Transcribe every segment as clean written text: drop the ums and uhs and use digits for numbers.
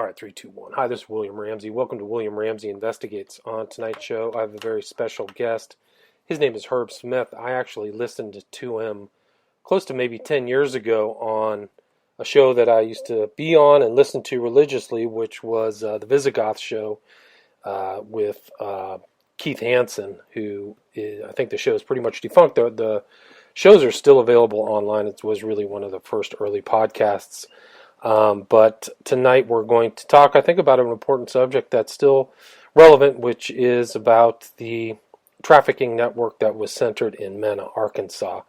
All right, three, two, one. Hi, this is William Ramsey. Welcome to William Ramsey Investigates. On tonight's show, I have a very special guest. His name is Herb Smith. I actually listened to him close to maybe 10 years ago on a show that I used to be on and listen to religiously, which was the Visigoth show with Keith Hansen, who I think the show is pretty much defunct. The shows are still available online. It was really one of the first early podcasts. But tonight we're going to talk, I think, about an important subject that's still relevant, which is about the trafficking network that was centered in Mena, Arkansas.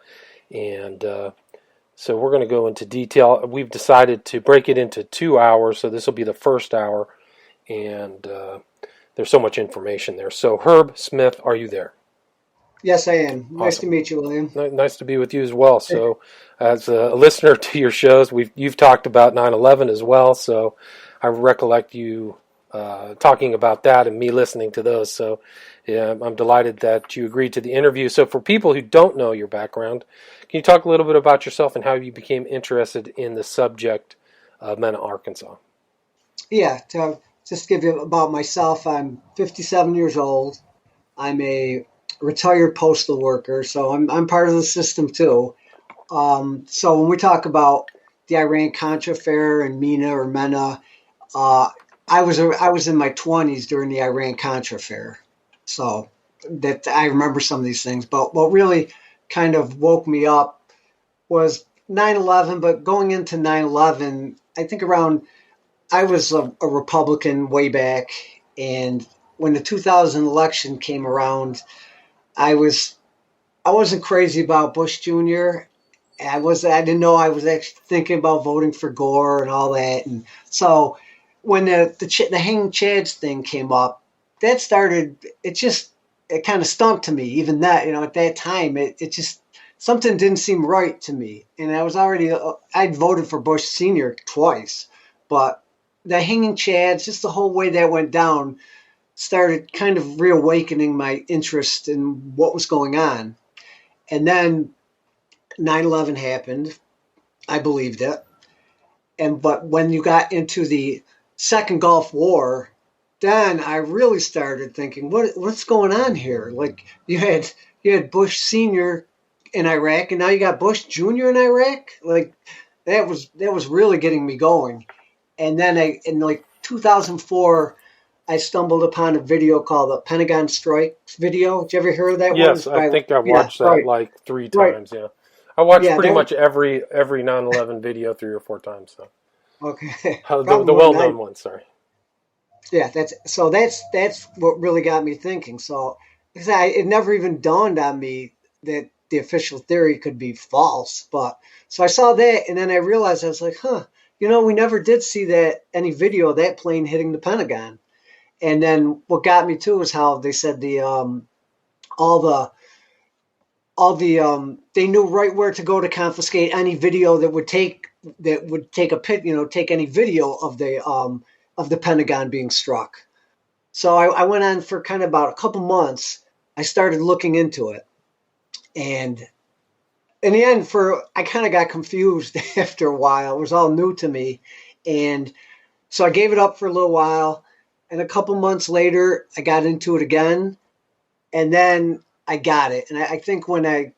And so we're going to go into detail. We've decided to break it into 2 hours, so this will be the first hour. And there's so much information there. So, Herb Smith, are you there? Yes, I am. Nice Awesome. to meet you, William. Nice to be with you as well. So, as a listener to your shows, you've talked about 9/11 as well. So, I recollect you talking about that and me listening to those. So, yeah, I'm delighted that you agreed to the interview. So, for people who don't know your background, can you talk a little bit about yourself and how you became interested in the subject of Mena, Arkansas? Yeah, to just give you about myself, I'm 57 years old. I'm a retired postal worker, so I'm part of the system too. So when we talk about the Iran-Contra affair and Mena, I was in my 20s during the Iran-Contra affair, so that I remember some of these things. But what really kind of woke me up was 9/11. But going into 9/11, I think I was a Republican way back, and when the 2000 election came around, I wasn't crazy about Bush Jr. I didn't know I was actually thinking about voting for Gore and all that. And so when the hanging Chads thing came up, that started. It kind of stunk to me. Even that, at that time, it just something didn't seem right to me. And I'd voted for Bush Sr. twice, but the hanging Chads, just the whole way that went down, started kind of reawakening my interest in what was going on. And then 9/11 happened. I believed it. But when you got into the second Gulf War, then I really started thinking, what's going on here? Like you had Bush Sr. in Iraq, and now you got Bush Jr. in Iraq. Like that was really getting me going. And then in like 2004, I stumbled upon a video called the Pentagon Strikes video. Did you ever hear of that one? Yes, I think I watched that like 3 times. Yeah, I watched pretty much every 9/11 video 3 or 4 times. So okay, the well-known one. Sorry. Yeah, that's what really got me thinking. So it never even dawned on me that the official theory could be false. But so I saw that, and then I realized I was like, we never did see any video of that plane hitting the Pentagon. And then what got me too is how they said they knew right where to go to confiscate any video that would take take any video of the Pentagon being struck. So I went on for kind of about a couple months. I started looking into it, and in the end, I kind of got confused after a while. It was all new to me, and so I gave it up for a little while. And a couple months later, I got into it again, and then I got it. And I think when I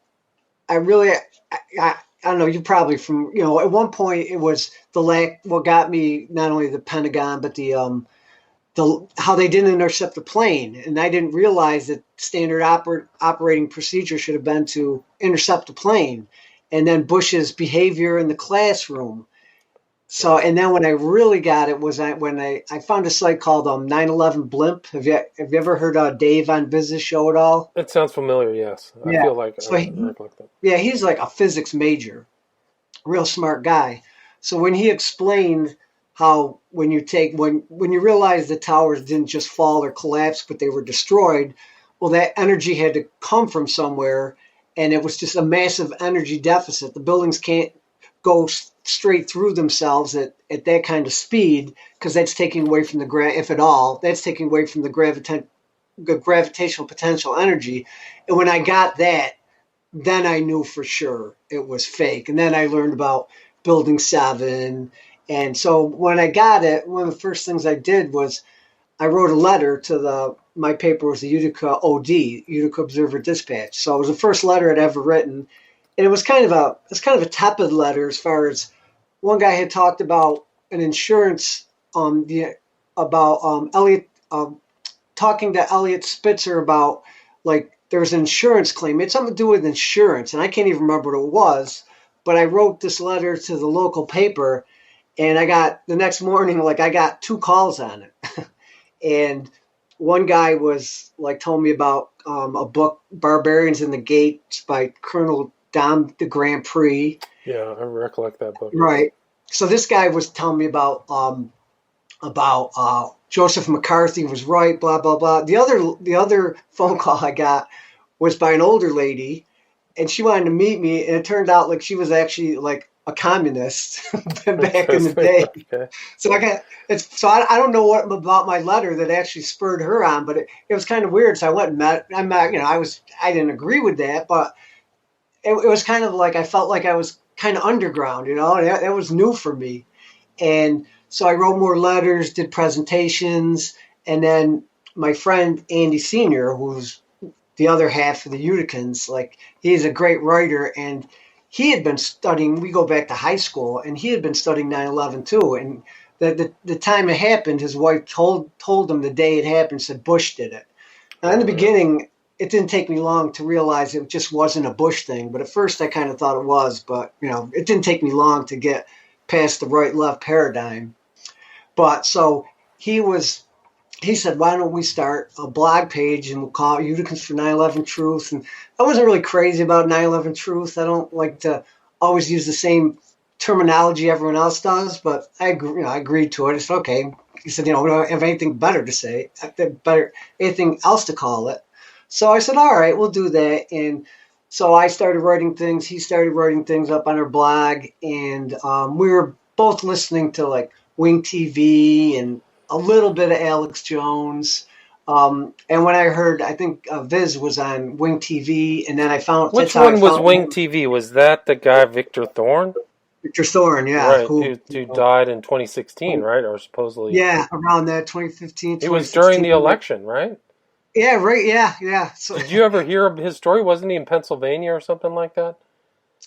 don't know, you probably at one point it was what got me, not only the Pentagon, but how they didn't intercept the plane. And I didn't realize that standard operating procedure should have been to intercept the plane. And then Bush's behavior in the classroom. So, and then when I really got it was when I found a site called 9/11 Blimp. Have you ever heard Dave on Biz's show at all? It sounds familiar, yes. Yeah. I feel like So I recollect that. Yeah, he's like a physics major, real smart guy. So when he explained how when you realize the towers didn't just fall or collapse, but they were destroyed, well, that energy had to come from somewhere, and it was just a massive energy deficit. The buildings can't go straight through themselves at that kind of speed, because that's taking away from if at all, that's taking away from the gravitational potential energy. And when I got that, then I knew for sure it was fake. And then I learned about Building 7 And so when I got it, one of the first things I did was I wrote a letter to my paper was the Utica OD, Utica Observer Dispatch. So it was the first letter I'd ever written. And it was kind of a tepid letter as far as one guy had talked about an insurance, Elliot, talking to Elliot Spitzer about like there was an insurance claim. It had something to do with insurance, and I can't even remember what it was. But I wrote this letter to the local paper, and I got the next morning, like I got 2 calls on it. And one guy was like told me about a book, Barbarians in the Gates by Colonel Dom de Grand Prix. Yeah, I recollect that book. Right. So this guy was telling me about Joseph McCarthy was right, blah blah blah. The other phone call I got was by an older lady, and she wanted to meet me, and it turned out like she was actually like a communist back in the day. Okay. So I don't know what about my letter that actually spurred her on, but it was kind of weird. So I went and met. I didn't agree with that, but it was kind of like I felt like I was kind of underground, and that was new for me. And so I wrote more letters, did presentations, and then my friend Andy Sr., who's the other half of the Uticans, like he's a great writer, and he had been studying. We go back to high school, and he had been studying 9/11 too. And the time it happened, his wife told him the day it happened, said Bush did it. Now in the beginning, it didn't take me long to realize it just wasn't a Bush thing. But at first, I kind of thought it was. But it didn't take me long to get past the right-left paradigm. But so he said, why don't we start a blog page and we'll call it Uticans for 9/11 Truth. And I wasn't really crazy about 9/11 Truth. I don't like to always use the same terminology everyone else does, but I agreed to it. It's okay. He said, we don't have anything better to say, anything else to call it. So I said, all right, we'll do that. And so I started writing things. He started writing things up on our blog. And we were both listening to like Wing TV and a little bit of Alex Jones. And when I heard, I think Viz was on Wing TV, and then I found... Which one was Wing TV? Was that the guy Victor Thorne? Victor Thorne, yeah. Right, who died in 2016, right? Or supposedly... Yeah, around that 2015, It was during the election, right? Yeah, right, yeah. So, did you ever hear of his story? Wasn't he in Pennsylvania or something like that?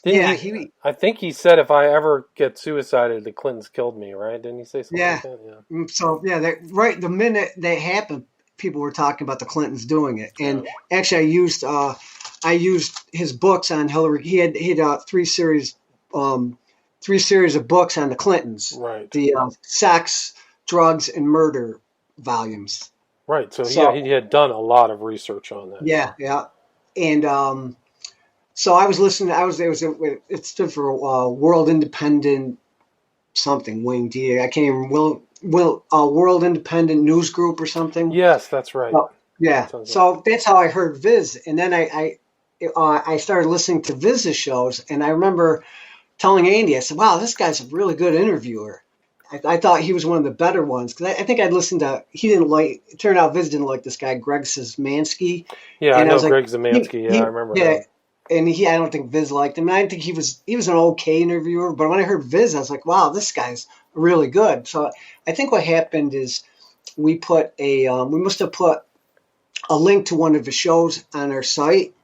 I think he said, if I ever get suicided, the Clintons killed me, right? Didn't he say something like that? Yeah. So, right, the minute that happened, people were talking about the Clintons doing it. And actually, I used his books on Hillary. He had 3 series of books on the Clintons. Right. The sex, drugs, and murder volumes. Right. So he had done a lot of research on that. Yeah. And so I was listening. It stood for World Independent something, Wing D. I can't even World Independent News Group or something. Yes, that's right. Yeah. So that's how I heard Viz, and then I started listening to Viz's shows, and I remember telling Andy, I said, "Wow, this guy's a really good interviewer." I thought he was one of the better ones because I think I'd listened to. He didn't like. It turned out Viz didn't like this guy, Greg Szymanski. Yeah, and I know Greg Szymanski. I remember. Yeah. And I don't think Viz liked him. I didn't think he was an okay interviewer. But when I heard Viz, I was like, wow, this guy's really good. So I think what happened is we must have put a link to one of the shows on our site.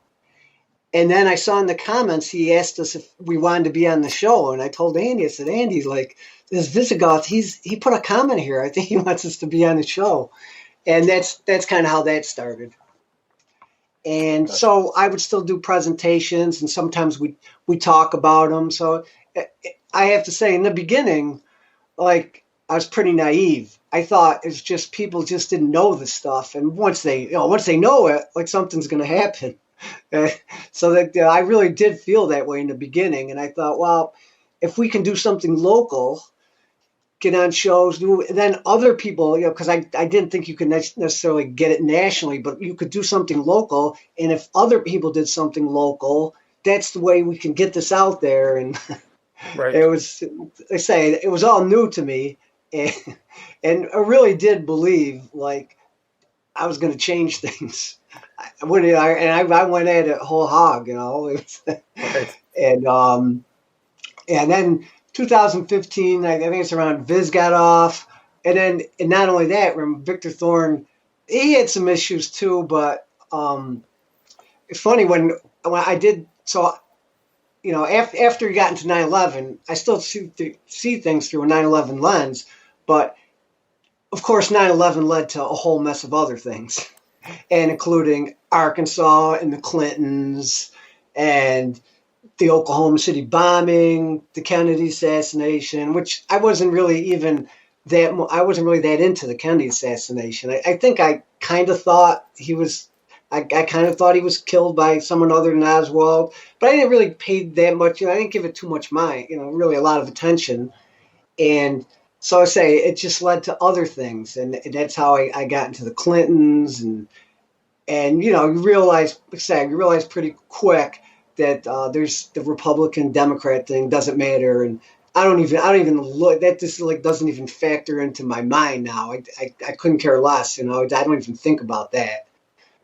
And then I saw in the comments, he asked us if we wanted to be on the show. And I told Andy, I said, Andy, like this Visigoth, he put a comment here. I think he wants us to be on the show. And that's kind of how that started. And so I would still do presentations, and sometimes we talk about them. So I have to say, in the beginning, like I was pretty naive. I thought it's just people just didn't know this stuff, and once they know it, like something's going to happen. So that I really did feel that way in the beginning, and I thought, well, if we can do something local, get on shows, then other people, because I didn't think you could necessarily get it nationally, but you could do something local. And if other people did something local, that's the way we can get this out there. And right. It was all new to me. And I really did believe like I was going to change things. I went at it whole hog, Right. And then 2015, I think it's around Viz got off. And not only that, Victor Thorne, he had some issues too, but it's funny when I did, so, after he got into 9/11, I still see things through a 9/11 lens, but of course 9/11 led to a whole mess of other things, and including Arkansas and the Clintons and the Oklahoma City bombing, the Kennedy assassination, which I wasn't really that into the Kennedy assassination. I think I kind of thought he was killed by someone other than Oswald, but I didn't really pay that much. I didn't give it too much mind, really a lot of attention. And so I say it just led to other things, and that's how I got into the Clintons, and you realize pretty quick that there's the Republican Democrat thing doesn't matter, and I don't even look, that just doesn't even factor into my mind now. I couldn't care less, I don't even think about that.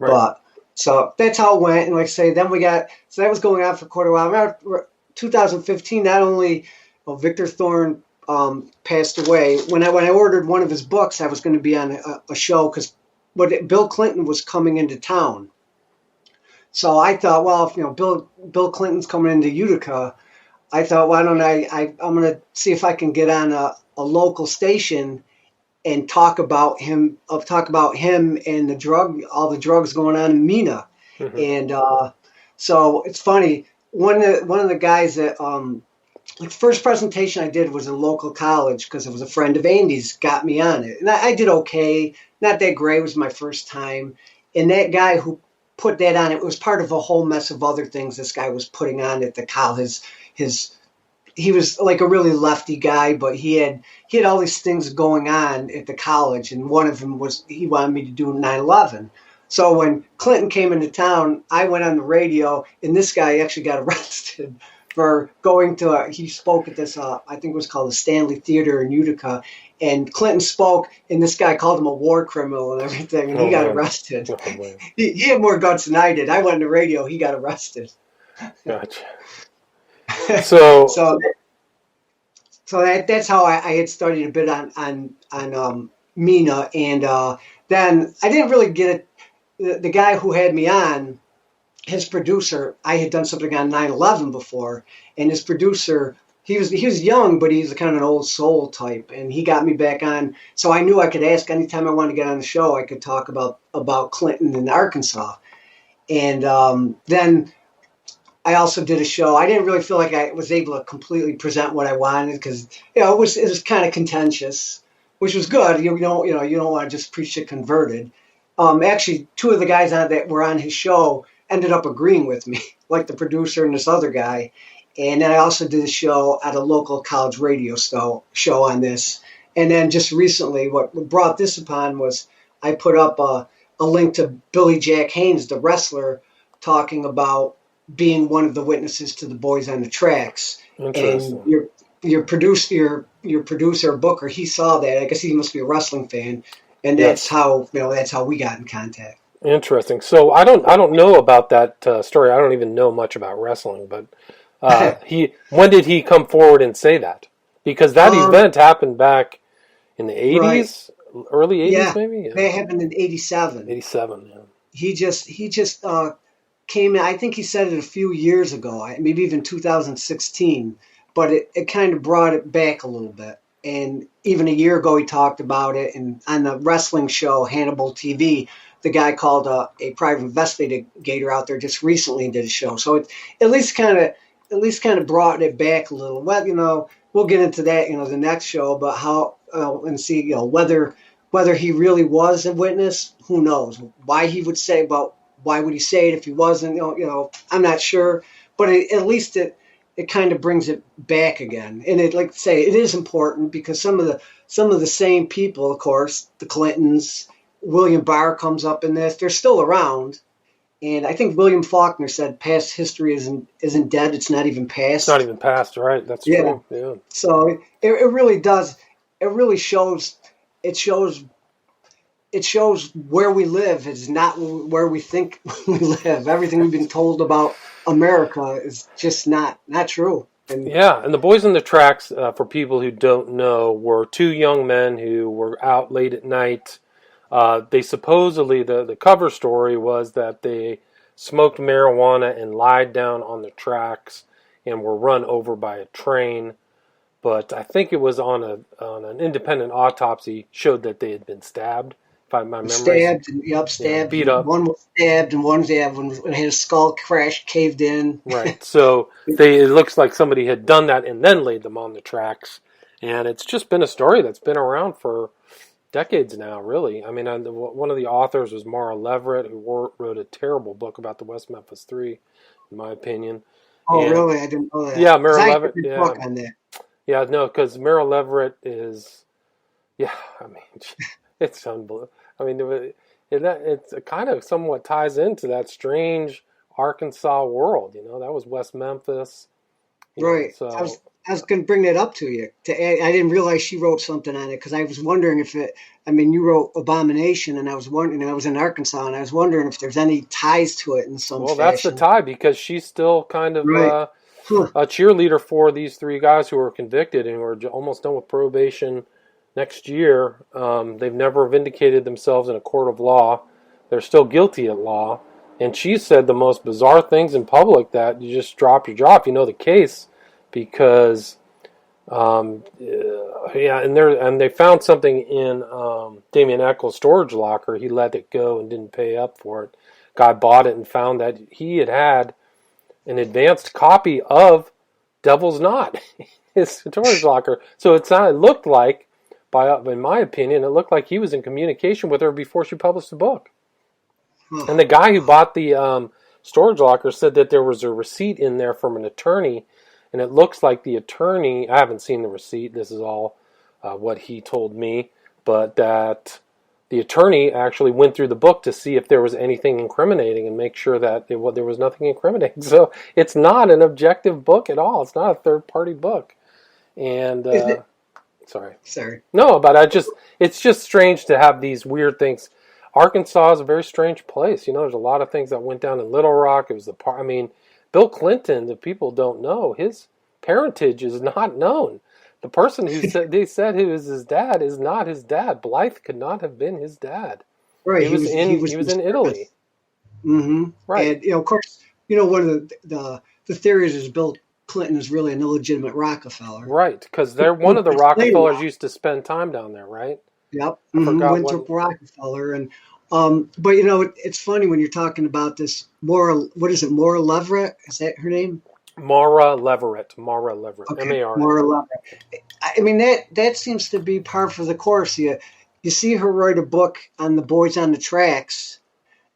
Right. But so that's how it went, and like I say, then so that was going on for quite a while. Around 2015, not only Victor Thorne passed away. When I ordered one of his books, I was going to be on a show because Bill Clinton was coming into town. So I thought, well, if Bill Clinton's coming into Utica, I thought, why don't I'm going to see if I can get on a local station and talk about him and all the drugs going on in Mena. Mm-hmm. And so it's funny. One of the guys that the first presentation I did was in a local college because it was a friend of Andy's got me on it, and I did okay, not that great. It was my first time, and that guy who put that on, it was part of a whole mess of other things this guy was putting on at the college. He was like a really lefty guy, but he had all these things going on at the college, and one of them was he wanted me to do 9/11. So when Clinton came into town, I went on the radio, and this guy actually got arrested for going to he spoke at this I think it was called the Stanley Theater in Utica, and Clinton spoke, and this guy called him a war criminal and everything, and he got arrested. Oh, he had more guts than I did. I went on the radio, he got arrested. Gotcha. So that's how I had studied a bit on Mena, and then I didn't really get it. The guy who had me on, his producer, I had done something on 9/11 before, and his producer, he was young, but he's kind of an old soul type, and he got me back on. So I knew I could ask anytime I wanted to get on the show. I could talk about Clinton and Arkansas, and then I also did a show. I didn't really feel like I was able to completely present what I wanted because it was kind of contentious, which was good. You don't want to just preach it converted. Actually, two of the guys that were on his show ended up agreeing with me, like the producer and this other guy. And then I also did a show at a local college radio show on this. And then just recently, what brought this upon was I put up a link to Billy Jack Haynes, the wrestler, talking about being one of the witnesses to the Boys on the Tracks. And your producer Booker, he saw that. I guess he must be a wrestling fan, and that's how we got in contact. Interesting. So I don't know about that story. I don't even know much about wrestling, but when did he come forward and say that? Because that event happened back in the 80s, right. Early 80s maybe? Yeah, that happened in 87. 87, yeah. He just came in, I think he said it a few years ago, maybe even 2016, but it kind of brought it back a little bit. And even a year ago, he talked about it. And on the wrestling show, Hannibal TV, the guy called a private investigator out there just recently did a show. So it at least kind of brought it back a little. Well, we'll get into that, the next show, but how and see, whether he really was a witness, who knows? Why he would say, but why would he say it if he wasn't? I'm not sure. But at least it kind of brings it back again. And it is important because some of the same people, of course, the Clintons, William Barr comes up in this. They're still around. And I think William Faulkner said past history isn't dead. It's not even past. It's not even past, right? That's true. Yeah. So it really does. It really shows. It shows where we live is not where we think we live. Everything we've been told about America is just not true. And Yeah, and the Boys in the Tracks, for people who don't know, were two young men who were out late at night. They supposedly, the cover story was that they smoked marijuana and lied down on the tracks and were run over by a train. But I think it was on an independent autopsy showed that they had been stabbed. If my memory's, stabbed, and yep, stabbed. beat And up. one was stabbed, and one yeah, when his skull crashed, caved in. Right. So it looks like somebody had done that and then laid them on the tracks. And it's just been a story that's been around for decades now, really. I mean, one of the authors was Mara Leverett, who wrote a terrible book about the West Memphis Three, in my opinion. Oh, And really? I didn't know that. yeah, Because Mara I Leverett. did a Yeah, book on that. yeah, no, because Mara Leverett is, yeah, I mean, it's unbelievable. I mean, it kind of somewhat ties into that strange Arkansas world. That was West Memphis. Right. I So was I was going to bring that up to you. I didn't realize she wrote something on it because I was wondering if it. I mean, you wrote Abomination, and I was wondering. I was in Arkansas, and I was wondering if there's any ties to it in some well, that's the fashion. tie because she's still kind of Right. Huh. a cheerleader for these three guys who were convicted and were almost done with probation next year. They've never vindicated themselves in a court of law. They're still guilty at law. And she said the most bizarre things in public that you just drop your jaw if you know the case, because yeah, and they found something in Damien Eccles' storage locker. He let it go and didn't pay up for it. Guy bought it and found that he had an advanced copy of Devil's Knot, his storage locker. So it looked like, in my opinion, it looked like he was in communication with her before she published the book. Huh. And the guy who bought the storage locker said that there was a receipt in there from an attorney, and it looks like the attorney, I haven't seen the receipt, this is all what he told me, but that the attorney actually went through the book to see if there was anything incriminating and make sure that there was nothing incriminating. So it's not an objective book at all. It's not a third-party book. And Sorry. no, but it's just strange to have these weird things. Arkansas is a very strange place. There's a lot of things that went down in Little Rock. It was Bill Clinton, if people don't know, his parentage is not known. The person they said who is his dad is not his dad. Blythe could not have been his dad. Right. He was in Italy. Mm-hmm. Right. And of course, one of the theories is Bill Clinton is really an illegitimate Rockefeller. Right, because they're one of the Rockefellers used to spend time down there, right? Yep. I forgot Winthrop Rockefeller. And but it's funny when you're talking about this what is it, Maura Leverett? Is that her name? Mara Leverett. Okay. M-A-R. Maura Leverett. I mean that seems to be par for the course. You see her write a book on the boys on the tracks,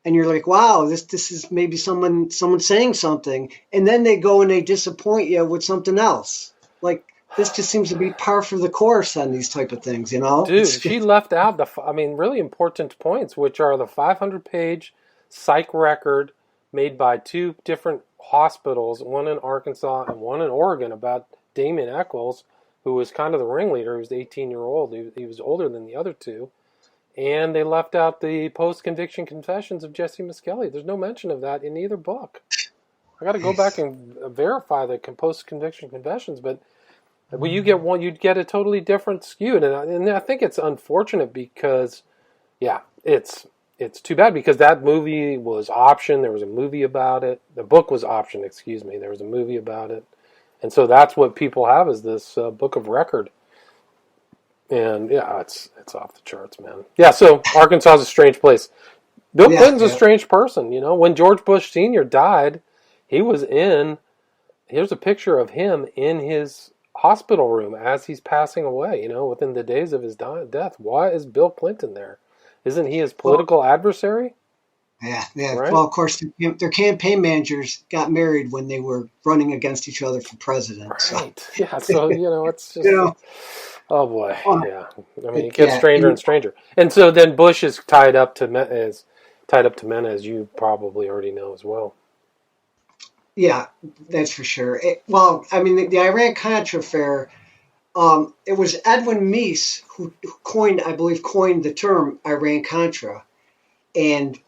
and you're like, wow, this is maybe someone saying something, and then they go and they disappoint you with something else. Like, this just seems to be par for the course on these type of things, Dude, she left out really important points, which are the 500-page psych record made by two different hospitals, one in Arkansas and one in Oregon, about Damien Eccles, who was kind of the ringleader. He was 18-year-old. He was older than the other two. And they left out the post-conviction confessions of Jesse Miskelly. There's no mention of that in either book. I got to go back and verify the post-conviction confessions, but you get one, you'd get a totally different skew, and I think it's unfortunate because, yeah, it's too bad because that movie was optioned. There was a movie about it. The book was optioned. Excuse me. There was a movie about it, and so that's what people have is this book of record. And yeah, it's off the charts, man. Yeah, so Arkansas is a strange place. Bill Clinton's a strange person. When George Bush Sr. died, he was here's a picture of him in his hospital room as he's passing away, within the days of his death. Why is Bill Clinton there? Isn't he his political adversary? Yeah. Right? Well, of course, their campaign managers got married when they were running against each other for president. Right. So. Yeah, so, it's just... Oh, boy. Yeah. I mean, it gets stranger and stranger. And so then Bush is tied up to Mena, as you probably already know as well. Yeah, that's for sure. The Iran-Contra affair, it was Edwin Meese who coined the term Iran-Contra. And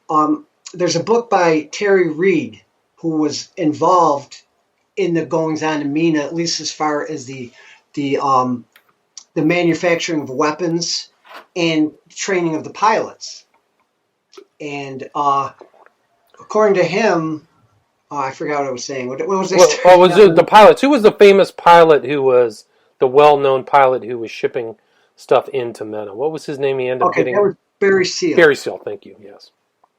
there's a book by Terry Reid who was involved in the goings on in MENA, at least as far as the um, the manufacturing of weapons and training of the pilots. And according to him, I forgot what I was saying. What was I Well, was it saying? the pilots? Who was the famous pilot who was the well-known pilot who was shipping stuff into Mena? What was his name? He ended up Okay, that getting was Barry Seal. Gary Seal. Thank you. Yes.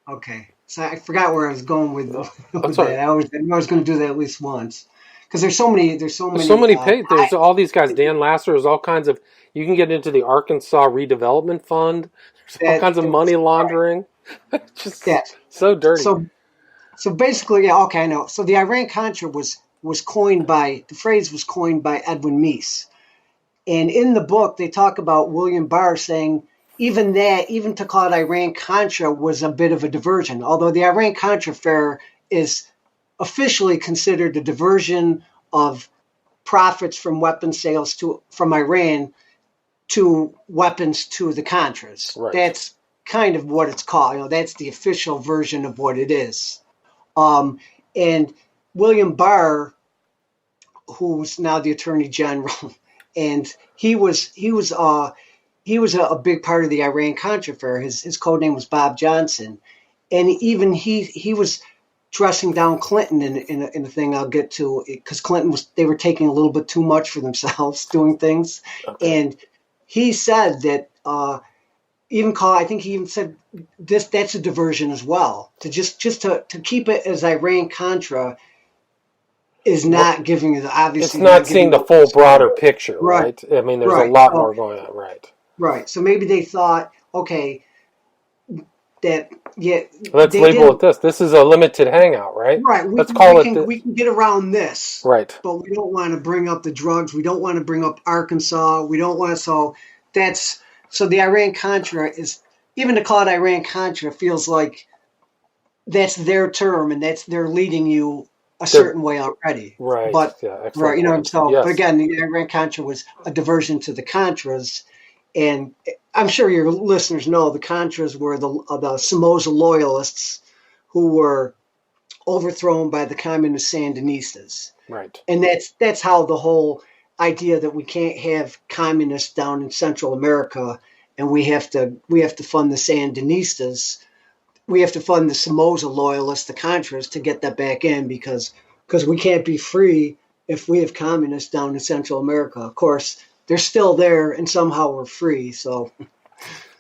Okay, so I forgot where I was going with I'm with sorry. that. I was going to do that at least once because there's so many. There's so There's so many. many there's all these guys. Dan Lasser. There's all kinds of. You can get into the Arkansas Redevelopment Fund. There's all kinds of money right. laundering. Yeah. Just so dirty. So basically, yeah. Okay, I know. So the Iran-Contra was coined by the phrase was coined by Edwin Meese. And in the book, they talk about William Barr saying even to call it Iran-Contra was a bit of a diversion, although the Iran-Contra affair is officially considered a diversion of profits from weapon sales from Iran to weapons to the Contras. Right. That's kind of what it's called. That's the official version of what it is. And William Barr, who's now the Attorney General, and he was a big part of the Iran-Contra affair. His code name was Bob Johnson, and even he was dressing down Clinton in the thing I'll get to, because they were taking a little bit too much for themselves doing things, Okay. and he said that I think he even said that's a diversion as well, to just to keep it as Iran-Contra is not giving you It's obviously not seeing the full broader picture, right. right? I mean, there's a Right. lot So, more going on, right? right. So maybe they thought, okay, that Let's they label it didn't. this. This is a limited hangout, right? Right. Let's call it this. We can get around this, Right. but we don't want to bring up the drugs. We don't want to bring up Arkansas. We don't want to. So the Iran Contra is, even to call it Iran Contra feels like that's their term and they're leading you a certain way already. Right. But Yeah. Excellent right, point. but Yes. again, the Iran Contra was a diversion to the Contras. And I'm sure your listeners know the Contras were the Somoza loyalists who were overthrown by the communist Sandinistas. Right. And that's how the whole idea that we can't have communists down in Central America and we have to fund the Sandinistas. We have to fund the Somoza loyalists, the Contras, to get that back in because we can't be free if we have communists down in Central America. Of course, they're still there, and somehow we're free. So,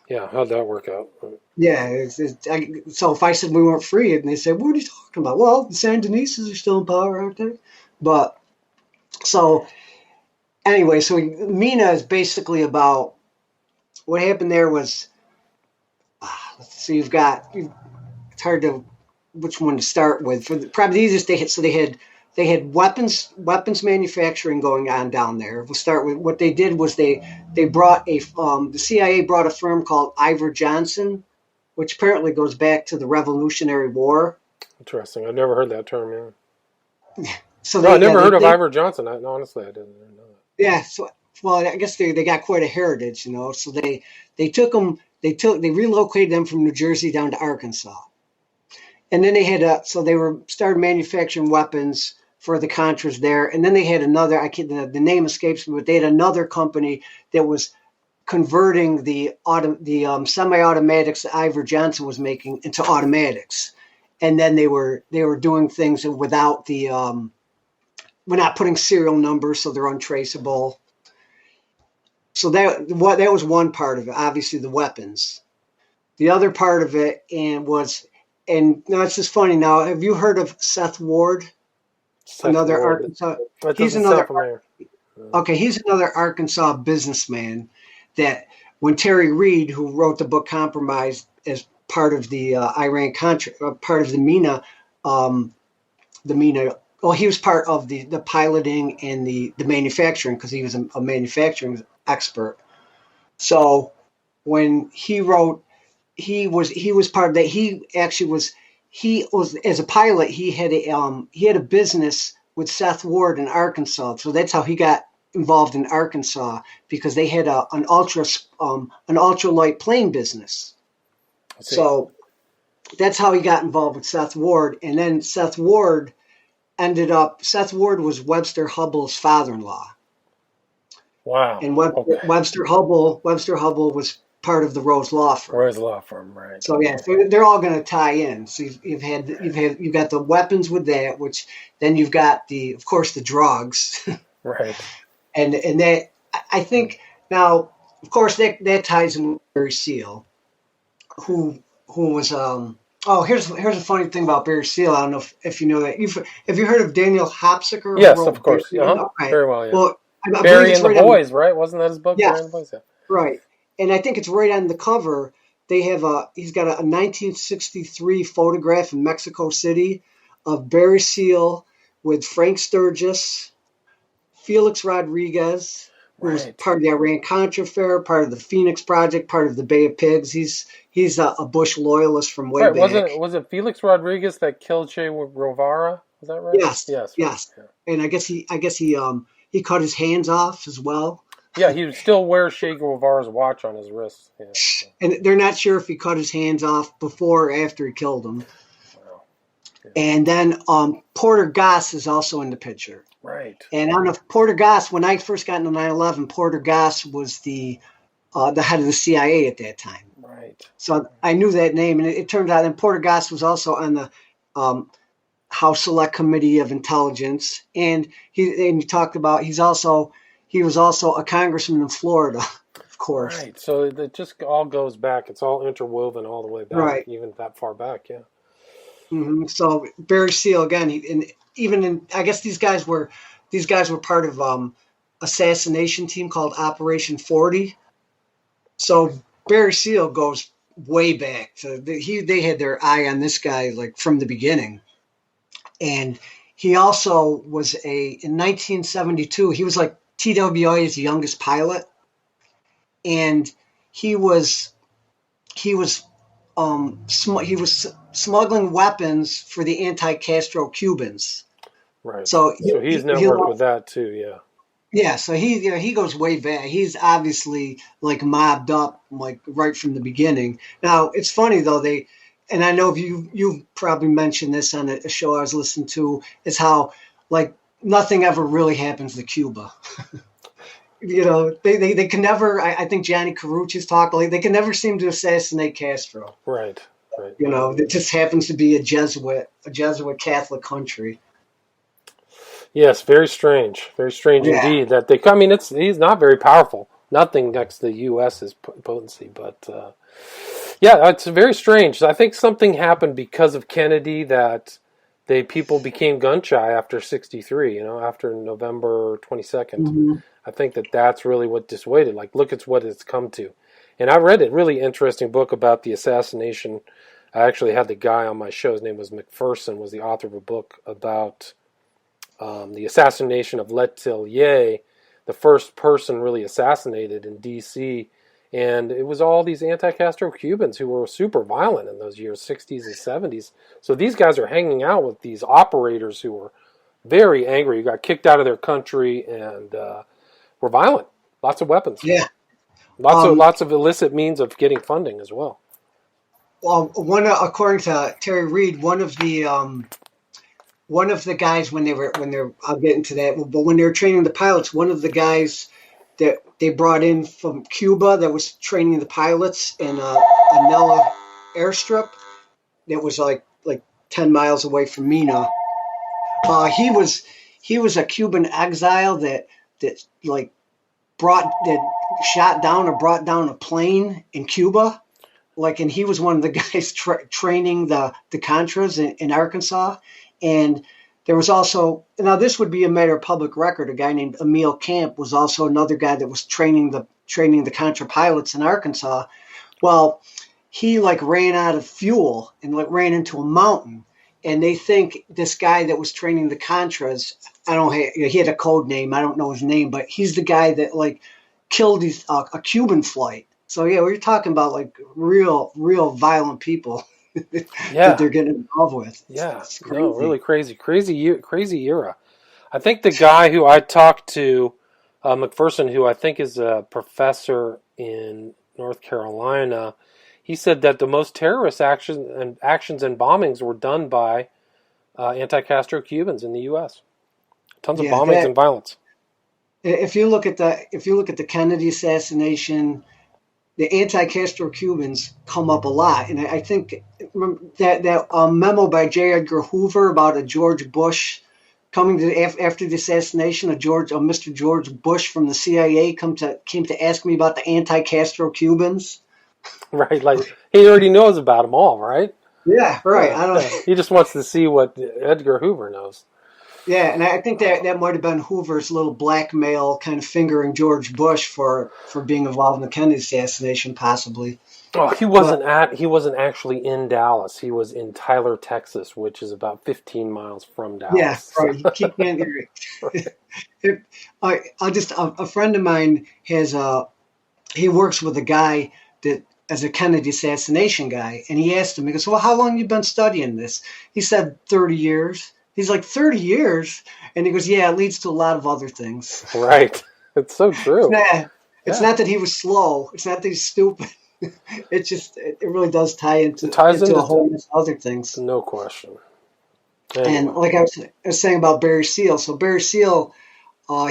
Yeah. How'd that work out? yeah. So if I said we weren't free, and they say, "What are you talking about?" Well, the Sandinistas are still in power, aren't they? But so anyway, so MENA is basically about what happened there was. Let's see, it's hard to which one to start with. Probably the easiest they had weapons manufacturing going on down there. We'll start with what they did was they brought the CIA brought a firm called Ivor Johnson, which apparently goes back to the Revolutionary War. Interesting. I've never heard that term. Yeah. So No, I never heard of Ivor Johnson. Honestly, I didn't know that. Yeah. So well, I guess they got quite a heritage, So they took them. They relocated them from New Jersey down to Arkansas. And then they started manufacturing weapons for the Contras there. And then they had another, the name escapes me, but they had another company that was converting the semi-automatics that Ivor Johnson was making into automatics. And then they were doing things without we're not putting serial numbers, so they're untraceable. So that was one part of it, obviously the weapons. The other part of it it's just funny. Now, have you heard of Seth Ward? Another Ward. Arkansas. That He's doesn't sound familiar. Okay, he's another Arkansas businessman that when Terry Reid, who wrote the book Compromise as part of the Iran-Contra, part of the MENA, well, he was part of the piloting and the manufacturing because he was a manufacturing expert. So when he wrote, he was part of that. He was as a pilot. He had a business with Seth Ward in Arkansas. So that's how he got involved in Arkansas because they had an ultralight plane business. So that's how he got involved with Seth Ward. And then Seth Ward ended up, Seth Ward was Webster Hubbell's father-in-law. Wow. And Okay. Webster Hubbell was part of the Rose Law Firm. Rose Law Firm, right? So yeah, they're all going to tie in. So you've got the weapons with that, which then you've got of course the drugs, Right. and that I think now, of course that ties in with Barry Seal, who was oh, here's a funny thing about Barry Seal. I don't know if you know that. Have you heard of Daniel Hopsicker? Yes, Who of wrote course. Barry? Okay. Very well, yeah. Well, I believe Barry it's and the right on. Boys, right? Wasn't that his book? Yes, Barry and the Boys, yeah. right. And I think it's right on the cover. They have he's got a 1963 photograph in Mexico City of Barry Seal with Frank Sturgis, Felix Rodriguez, who was part of the Iran-Contra affair, part of the Phoenix Project, part of the Bay of Pigs. He's a Bush loyalist from way back. Was it Felix Rodriguez that killed Che Guevara? Is that right? Yes. Yes. Yes. Right. Yeah. And I guess he cut his hands off as well. Yeah, he still wears Che Guevara's watch on his wrist. Yeah. And they're not sure if he cut his hands off before or after he killed him. Wow. Yeah. And then Porter Goss is also in the picture. Right. And I don't know if Porter Goss, when I first got into 9/11, Porter Goss was the head of the CIA at that time. Right. So I knew that name, and it turned out that Porter Goss was also on the House Select Committee of Intelligence, and he talked about he was also a congressman in Florida, of course. Right. So it just all goes back. It's all interwoven all the way back, right. Even that far back. Yeah. Mm-hmm. So Barry Seal again, I guess these guys were part of assassination team called Operation 40. So Barry Seal goes way back. So they had their eye on this guy like from the beginning, and he also was in 1972. He was like TWA's youngest pilot, and he was smuggling weapons for the anti-Castro Cubans. Right. So he's networked with that too. Yeah. Yeah. So he goes way back. He's obviously like mobbed up like right from the beginning. Now it's funny though and I know you probably mentioned this on a show I was listening to, is how like nothing ever really happens to Cuba. They can never. I think Johnny Carucci's talked. Like they can never seem to assassinate Castro. Right. Right. It just happens to be a Jesuit Catholic country. Yes, very strange indeed. That he's not very powerful. Nothing next to the U.S.'s potency, but yeah, it's very strange. I think something happened because of Kennedy that people became gun shy after '63. After November 22nd. Mm-hmm. I think that's really what dissuaded. Like, look at what it's come to. And I read a really interesting book about the assassination. I actually had the guy on my show. His name was McPherson. Was the author of a book about the assassination of Letelier, the first person really assassinated in D.C., and it was all these anti-Castro Cubans who were super violent in those years, 60s and 70s. So these guys are hanging out with these operators who were very angry, who got kicked out of their country, and were violent. Lots of weapons. Yeah. Lots of illicit means of getting funding as well. Well, according to Terry Reid, one of the guys I'll get into that, but when they were training the pilots, one of the guys that they brought in from Cuba that was training the pilots in Anella airstrip that was like 10 miles away from Mena. He was a Cuban exile that shot down or brought down a plane in Cuba. And he was one of the guys training the Contras in Arkansas. And there was also, now this would be a matter of public record, a guy named Emil Camp was also another guy that was training the Contra pilots in Arkansas. Well, he ran out of fuel and ran into a mountain. And they think this guy that was training the Contras, he had a code name, I don't know his name, but he's the guy that killed a Cuban flight. So yeah, we're talking about real violent people that they're getting involved with. Yeah, it's crazy. No, really crazy era. I think the guy who I talked to, McPherson, who I think is a professor in North Carolina, he said that the most terrorist actions and bombings were done by anti-Castro Cubans in the U.S. Tons of Yeah, bombings and violence. if you look at the Kennedy assassination, the anti-Castro Cubans come up a lot, and I think that memo by J. Edgar Hoover about a George Bush coming to after the assassination of Mr. George Bush from the CIA came to ask me about the anti-Castro Cubans. Right, like he already knows about them all, right? Yeah, right. Yeah, I don't. yeah. He just wants to see what Edgar Hoover knows. Yeah, and I think that might have been Hoover's little blackmail, kind of fingering George Bush for being involved in the Kennedy assassination, possibly. Oh, But he wasn't actually in Dallas. He was in Tyler, Texas, which is about 15 miles from yeah, Dallas. right. You keep getting it. A friend of mine he works with a guy that as a Kennedy assassination guy, and he asked him, he goes, "Well, how long you been studying this?" He said 30 years. He's like, 30 years? And he goes, "Yeah, it leads to a lot of other things." Right. It's so It's true. not, it's Yeah. not that he was slow. It's not that he's stupid. It really does tie It ties into a into whole list of other things. no question. And Anyway. like I was saying about Barry Seal, so Barry Seal,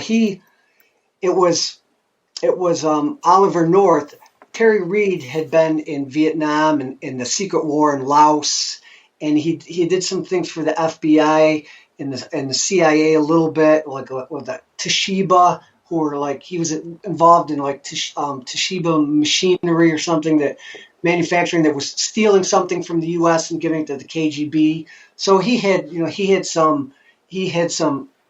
he it was Oliver North. Terry Reid had been in Vietnam and in the secret war in Laos, and he did some things for the FBI and the CIA a little bit, like with the Toshiba, who were like he was involved in like Toshiba machinery or something that manufacturing that was stealing something from the U.S. and giving it to the KGB. So he had some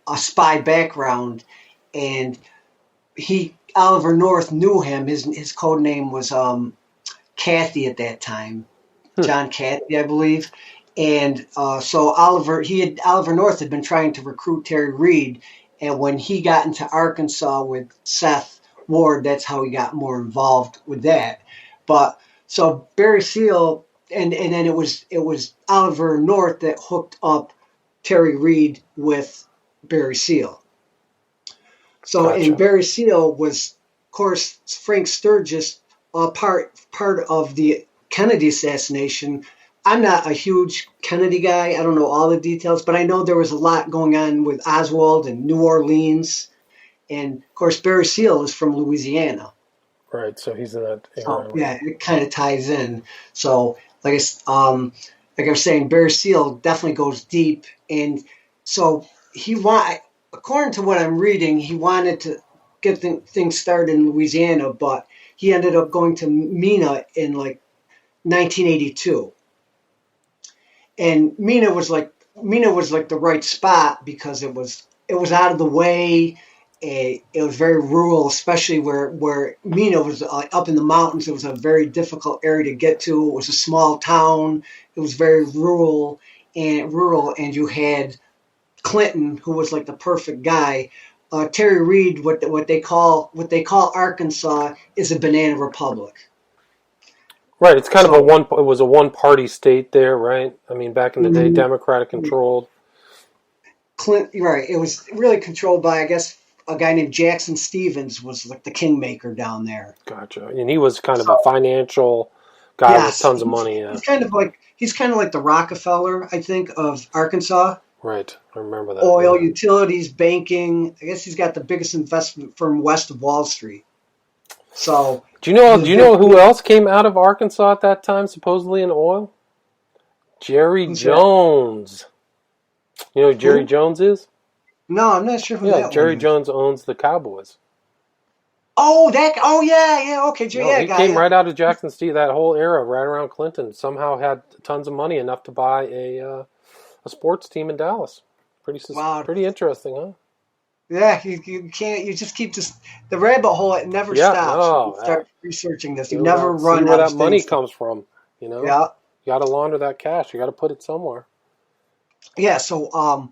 a spy background, and Oliver North knew him. His code name was Kathy at that time, John Kathy, I believe. And so Oliver North had been trying to recruit Terry Reid, and when he got into Arkansas with Seth Ward, that's how he got more involved with that. But so Barry Seal, and then it was Oliver North that hooked up Terry Reid with Barry Seal. So, Gotcha. and Barry Seal was, of course, Frank Sturgis, part of the Kennedy assassination. I'm not a huge Kennedy guy. I don't know all the details, but I know there was a lot going on with Oswald and New Orleans. And, of course, Barry Seal is from Louisiana. Right, so he's in that area. So, yeah, it kind of ties in. So, like I was saying, Barry Seal definitely goes deep. And so according to what I'm reading, he wanted to get things started in Louisiana, but he ended up going to Mena in like 1982. And Mena was like the right spot because it was out of the way. It was very rural, especially where Mena was up in the mountains. It was a very difficult area to get to. It was a small town. It was very rural, and you had Clinton, who was like the perfect guy. Terry Reid, what they call Arkansas, is a banana republic. Right, it's kind of it was a one-party state there, right? I mean, back in the day, Democratic controlled. Clinton, right? It was really controlled by, I guess, a guy named Jackson Stevens was like the kingmaker down there. Gotcha, and he was kind of a financial guy with tons of money. Yeah. He's kind of like the Rockefeller, I think, of Arkansas. Right, I remember that. Oil, utilities, banking. I guess he's got the biggest investment firm west of Wall Street. So, do you know who else came out of Arkansas at that time, supposedly in oil? Jerry Jones. You know who Jerry Jones is? No, I'm not sure who that Jerry one is. Jones owns the Cowboys. Yeah, okay, He came right out of Jackson State, that whole era, right around Clinton. Somehow had tons of money, enough to buy a sports team in Dallas. Pretty interesting, huh? Yeah, you can't. You just keep the rabbit hole. It never stops. No, start researching this. You never run see where out that money comes from. You know. Yeah. You got to launder that cash. You got to put it somewhere. Yeah. So,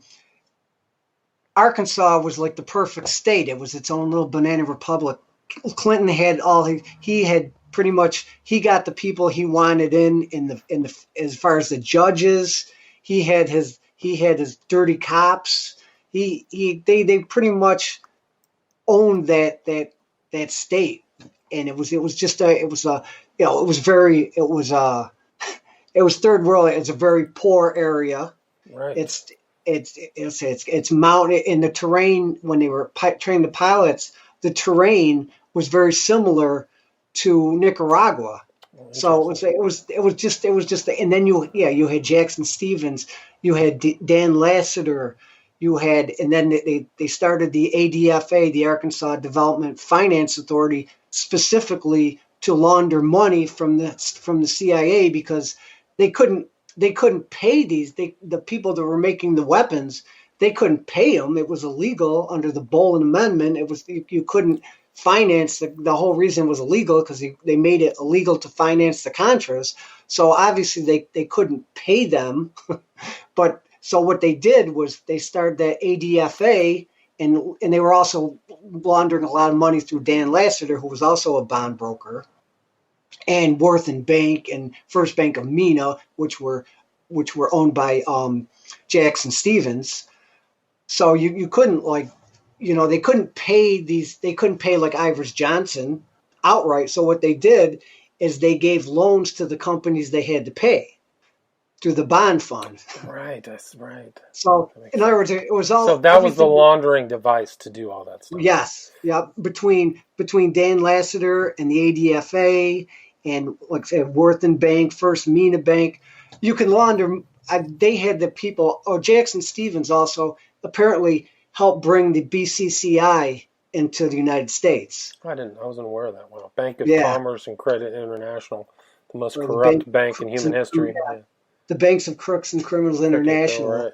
Arkansas was like the perfect state. It was its own little banana republic. Clinton had he had pretty much he got the people he wanted in the as far as the judges. He had his dirty cops. They pretty much owned that state, and it was third world. It's a very poor area, Right. It's mountain in the terrain when they were training the pilots. The terrain was very similar to Nicaragua. Oh, So interesting. it was just, and then you had Jackson Stevens, you had Dan Lassiter, you had, and then they started the ADFA, the Arkansas Development Finance Authority, specifically to launder money from the CIA because they couldn't pay the people that were making the weapons. They couldn't pay them. It was illegal under the Bolin Amendment. It was you couldn't finance the whole reason was illegal because they made it illegal to finance the Contras. So obviously they couldn't pay them. But so what they did was they started the ADFA, and they were also laundering a lot of money through Dan Lassiter, who was also a bond broker, and Worth and Bank and First Bank of Mena, which were owned by Jackson Stevens. So you couldn't they couldn't pay like Ivers Johnson outright. So what they did is they gave loans to the companies they had to pay through the bond fund. Right. That's right. So in other words, it was all. So that was the laundering device to do all that stuff. Yes, yeah. Between Dan Lassiter and the ADFA and like I said, Worth and Bank, First Mena Bank, you can launder. They had the people. Oh, Jackson Stevens also apparently helped bring the BCCI into the United States. I wasn't aware of that. Wow. Bank of Commerce and Credit International, the most corrupt bank in human history. Yeah. The Banks of Crooks and Criminals International. Right.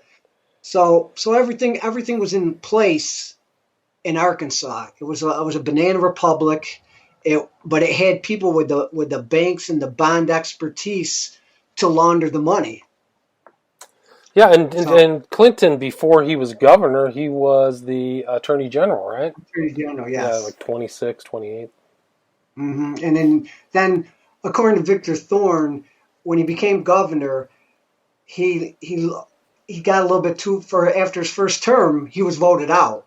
So everything was in place in Arkansas. It was a banana republic, but it had people with the banks and the bond expertise to launder the money. Yeah, and Clinton, before he was governor, he was the attorney general, right? Attorney General, yes. Yeah, like 26, 28. Mm-hmm. And then, according to Victor Thorne, when he became governor, he got a little bit too far after his first term. He was voted out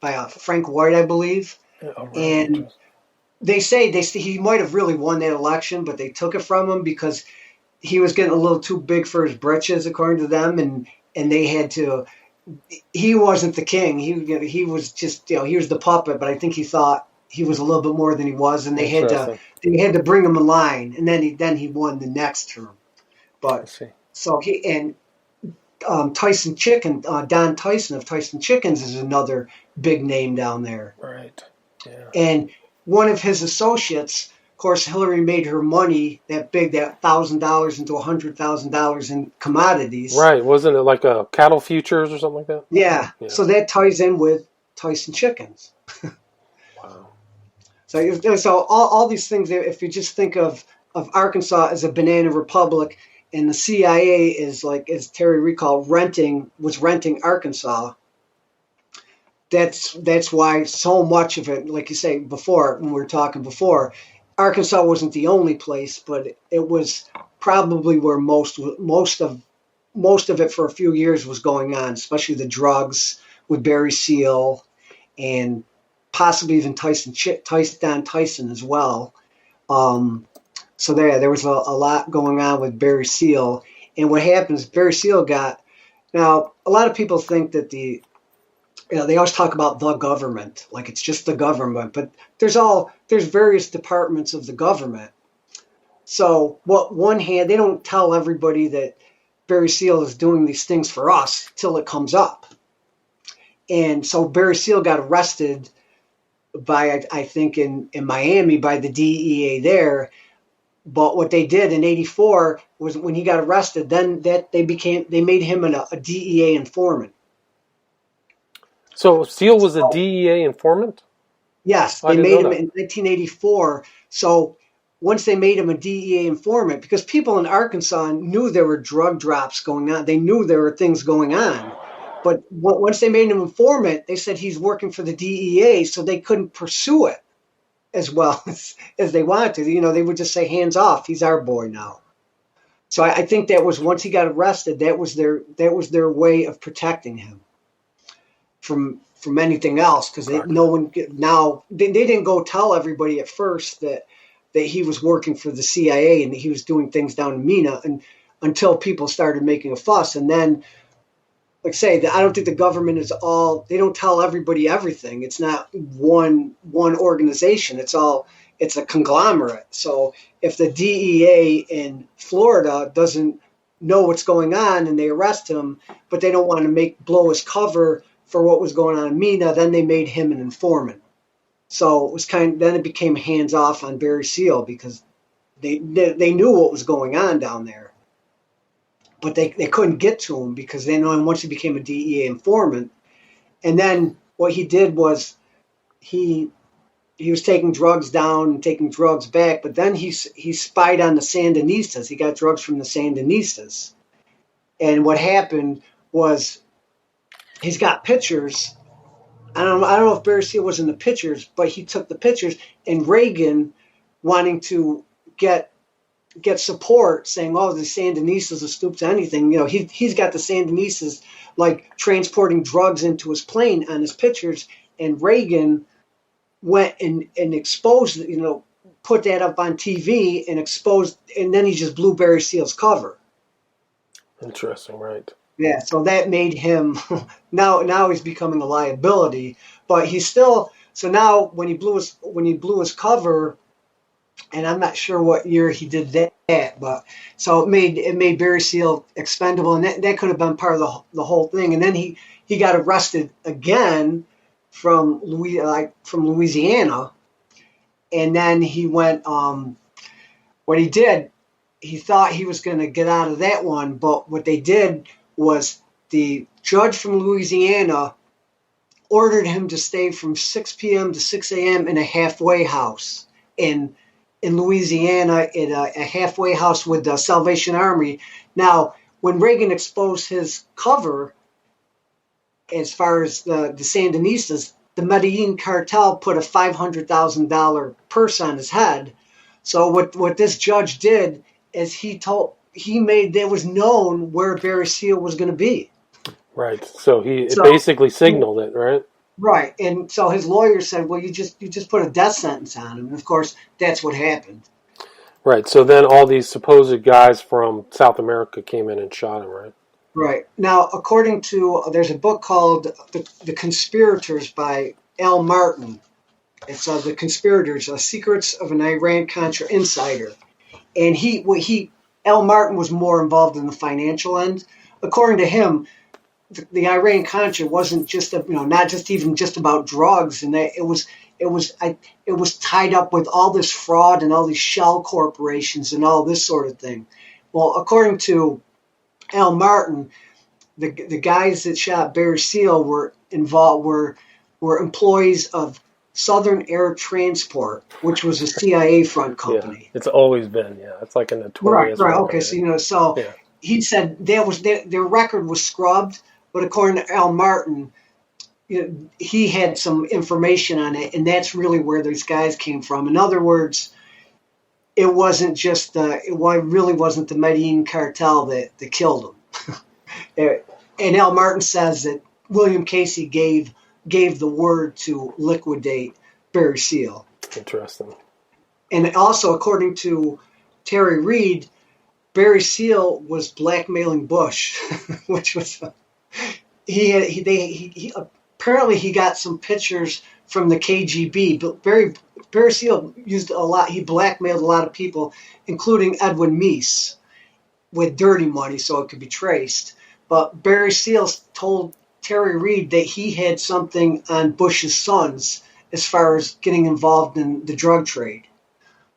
by Frank White, I believe, right. And they say he might have really won that election, but they took it from him because he was getting a little too big for his britches, according to them, and they had to. He wasn't the king. He was just he was the puppet, but I think he thought he was a little bit more than he was, and they had to bring him in line, and then he won the next term. But so he and Tyson Chicken, Don Tyson of Tyson Chickens is another big name down there. Right. Yeah. And one of his associates. Of course, Hillary made her money that $1,000 into $100,000 in commodities. Right. Wasn't it like a cattle futures or something like that? Yeah. So that ties in with Tyson Chickens. Wow. So all these things, if you just think of Arkansas as a banana republic and the CIA is like, as Terry recalled, was renting Arkansas. That's why so much of it, like you say before, when we were talking before, Arkansas wasn't the only place, but it was probably where most of it for a few years was going on, especially the drugs with Barry Seal and possibly even Don Tyson as well. So there was a lot going on with Barry Seal. And what happens, Barry Seal now a lot of people think that they always talk about the government, like it's just the government, but there's various departments of the government. So they don't tell everybody that Barry Seal is doing these things for us till it comes up. And so Barry Seal got arrested by, I think in Miami by the DEA there. But what they did in '84 was when he got arrested, then they made him a DEA informant. So Seal was a DEA informant? Yes, they made him in 1984. So once they made him a DEA informant, because people in Arkansas knew there were drug drops going on. They knew there were things going on. But once they made him informant, they said he's working for the DEA, so they couldn't pursue it as well as they wanted to. They would just say, hands off, he's our boy now. So I think that was, once he got arrested, that was their way of protecting him from anything else, because no one now they didn't go tell everybody at first that he was working for the CIA and that he was doing things down in Mena. And until people started making a fuss. And then, like I say, I don't think the government is all, they don't tell everybody everything. It's not one organization. It's a conglomerate. So if the DEA in Florida doesn't know what's going on and they arrest him, but they don't want to blow his cover for what was going on in Mena, then they made him an informant. So it was then it became hands off on Barry Seal because they knew what was going on down there, but they couldn't get to him because they know him once he became a DEA informant. And then what he did was he was taking drugs down and taking drugs back, but then he spied on the Sandinistas. He got drugs from the Sandinistas. And what happened was he's got pictures. I don't know if Barry Seal was in the pictures, but he took the pictures, and Reagan, wanting to get support, saying, "Oh, the Sandinistas will stoop to anything." You know, he's got the Sandinistas like transporting drugs into his plane on his pictures, and Reagan went and exposed, put that up on TV and exposed, and then he just blew Barry Seal's cover. Interesting, right? Yeah, so that made him now he's becoming a liability, but he's still, so now when he blew his cover, and I'm not sure what year he did that, but so it made Barry Seal expendable, and that could have been part of the whole thing. And then he got arrested again from Louisiana, and then he went. What he did, he thought he was going to get out of that one, but what they did was the judge from Louisiana ordered him to stay from 6 p.m. to 6 a.m. in a halfway house in Louisiana, in a halfway house with the Salvation Army. Now, when Reagan exposed his cover, as far as the Sandinistas, the Medellin cartel put a $500,000 purse on his head. So what this judge did is there was known where Barry Seal was going to be. Right. So it basically signaled it, right? Right. And so his lawyer said, "Well, you just put a death sentence on him." And of course, that's what happened. Right. So then all these supposed guys from South America came in and shot him, right? Right. Now, according to, there's a book called The Conspirators by Al Martin. It's The Conspirators, Secrets of an Iran-Contra Insider. And Al Martin was more involved in the financial end. According to him, the Iran-Contra wasn't just not just even just about drugs, and that it was tied up with all this fraud and all these shell corporations and all this sort of thing. Well, according to Al Martin, the guys that shot Barry Seal were employees of Southern Air Transport, which was a CIA front company. Yeah, it's always been, it's like a notorious. Right. Okay, so he said their record was scrubbed, but according to Al Martin, he had some information on it, and that's really where these guys came from. In other words, it really wasn't the Medellin cartel that killed him. And Al Martin says that William Casey gave the word to liquidate Barry Seal. Interesting. And also, according to Terry Reid, Barry Seal was blackmailing Bush, which was apparently he got some pictures from the KGB. But Barry Seal used a lot. He blackmailed a lot of people, including Edwin Meese, with dirty money, so it could be traced. But Barry Seal told Terry Reid that he had something on Bush's sons as far as getting involved in the drug trade.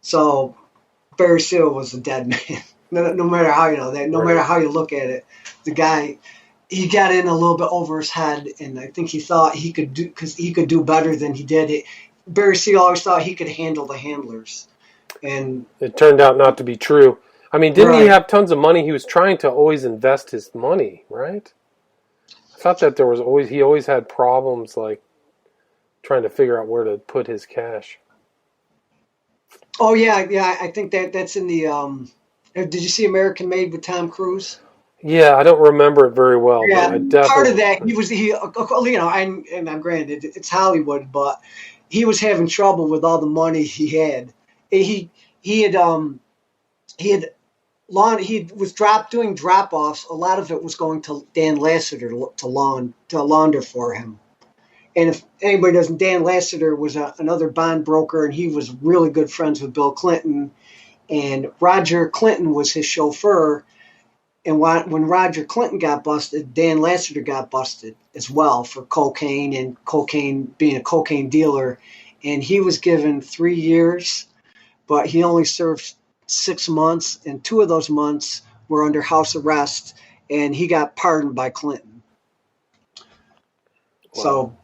So Barry Seal was a dead man. No matter how matter how you look at it, the guy, he got in a little bit over his head, and I think he thought he could do better than he did. Barry Seal always thought he could handle the handlers, and it turned out not to be true. I mean, didn't he have tons of money? He was trying to always invest his money, right? I thought that he always had problems like trying to figure out where to put his cash. Oh yeah. I think that's in the. Did you see American Made with Tom Cruise? Yeah, I don't remember it very well. Yeah, but part of that and I'm granted it's Hollywood, but he was having trouble with all the money he had. He had he was doing drop offs. A lot of it was going to Dan Lassiter to launder for him. And if anybody doesn't, Dan Lassiter was another bond broker, and he was really good friends with Bill Clinton. And Roger Clinton was his chauffeur. And when Roger Clinton got busted, Dan Lassiter got busted as well for cocaine and being a cocaine dealer. And he was given 3 years, but he only served 6 months, and 2 of those months were under house arrest, and he got pardoned by Clinton. Wow. So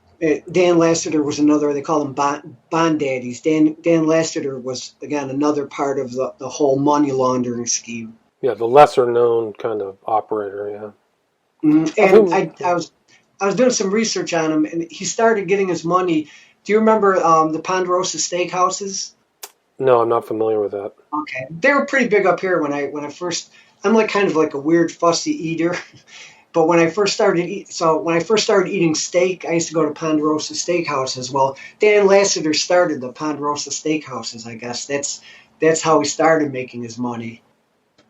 Dan Lassiter was another, they call them bond daddies. Dan Lassiter was, again, another part of the whole money laundering scheme. Yeah, the lesser known kind of operator, yeah. Mm-hmm. And I was doing some research on him, and he started getting his money. Do you remember the Ponderosa Steakhouses? No, I'm not familiar with that. Okay, they were pretty big up here when I first. I'm kind of like a weird fussy eater, but when I first started eating steak, I used to go to Ponderosa Steakhouses. Well, Dan Lassiter started the Ponderosa Steakhouses. I guess that's how he started making his money,